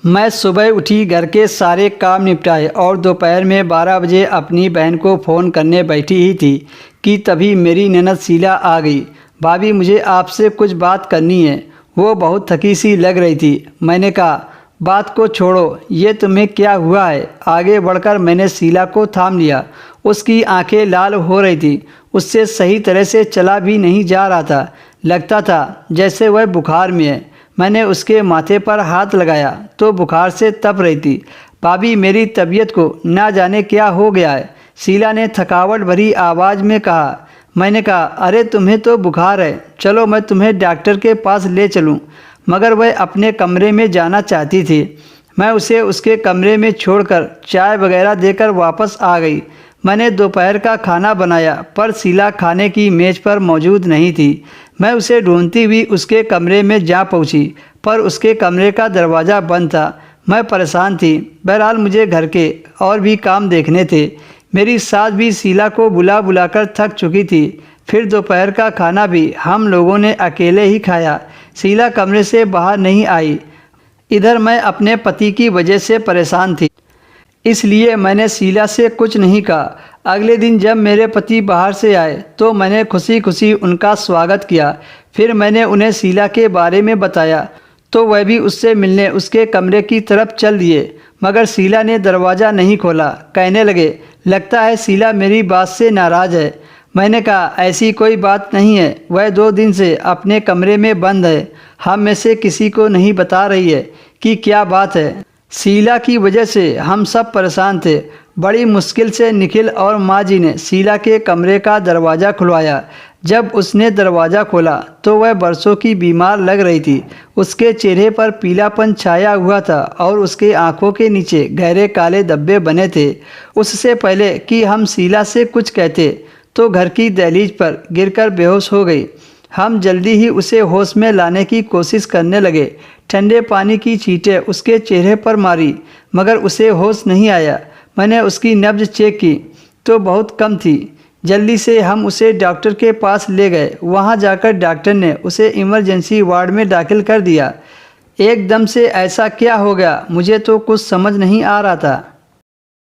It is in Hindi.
मैं सुबह उठी, घर के सारे काम निपटाए और दोपहर में 12 बजे अपनी बहन को फ़ोन करने बैठी ही थी कि तभी मेरी ननद शीला आ गई। भाभी, मुझे आपसे कुछ बात करनी है। वो बहुत थकी सी लग रही थी। मैंने कहा, बात को छोड़ो, ये तुम्हें क्या हुआ है? आगे बढ़कर मैंने शीला को थाम लिया। उसकी आंखें लाल हो रही थी। उससे सही तरह से चला भी नहीं जा रहा था। लगता था जैसे वह बुखार में है। मैंने उसके माथे पर हाथ लगाया तो बुखार से तप रही थी। भाभी, मेरी तबीयत को ना जाने क्या हो गया है, शीला ने थकावट भरी आवाज़ में कहा। मैंने कहा, अरे तुम्हें तो बुखार है, चलो मैं तुम्हें डॉक्टर के पास ले चलूं। मगर वह अपने कमरे में जाना चाहती थी। मैं उसे उसके कमरे में छोड़कर चाय वगैरह देकर वापस आ गई। मैंने दोपहर का खाना बनाया पर शीला खाने की मेज़ पर मौजूद नहीं थी। मैं उसे ढूंढती हुई उसके कमरे में जा पहुंची पर उसके कमरे का दरवाज़ा बंद था। मैं परेशान थी। बहरहाल मुझे घर के और भी काम देखने थे। मेरी सास भी शीला को बुला बुलाकर थक चुकी थी। फिर दोपहर का खाना भी हम लोगों ने अकेले ही खाया। शीला कमरे से बाहर नहीं आई। इधर मैं अपने पति की वजह से परेशान थी, इसलिए मैंने शीला से कुछ नहीं कहा। अगले दिन जब मेरे पति बाहर से आए तो मैंने खुशी खुशी उनका स्वागत किया। फिर मैंने उन्हें शीला के बारे में बताया तो वह भी उससे मिलने उसके कमरे की तरफ चल दिए। मगर शीला ने दरवाज़ा नहीं खोला। कहने लगे, लगता है शीला मेरी बात से नाराज़ है। मैंने कहा, ऐसी कोई बात नहीं है, वह 2 दिन से अपने कमरे में बंद है। हम में से किसी को नहीं बता रही है कि क्या बात है। शीला की वजह से हम सब परेशान थे। बड़ी मुश्किल से निखिल और माँ जी ने शीला के कमरे का दरवाज़ा खुलवाया। जब उसने दरवाज़ा खोला तो वह बरसों की बीमार लग रही थी। उसके चेहरे पर पीलापन छाया हुआ था और उसके आंखों के नीचे गहरे काले धब्बे बने थे। उससे पहले कि हम शीला से कुछ कहते तो घर की दहलीज पर गिरकर बेहोश हो गई। हम जल्दी ही उसे होश में लाने की कोशिश करने लगे। ठंडे पानी की छींटें उसके चेहरे पर मारी मगर उसे होश नहीं आया। मैंने उसकी नब्ज चेक की तो बहुत कम थी। जल्दी से हम उसे डॉक्टर के पास ले गए। वहां जाकर डॉक्टर ने उसे इमरजेंसी वार्ड में दाखिल कर दिया। एकदम से ऐसा क्या हो गया, मुझे तो कुछ समझ नहीं आ रहा था।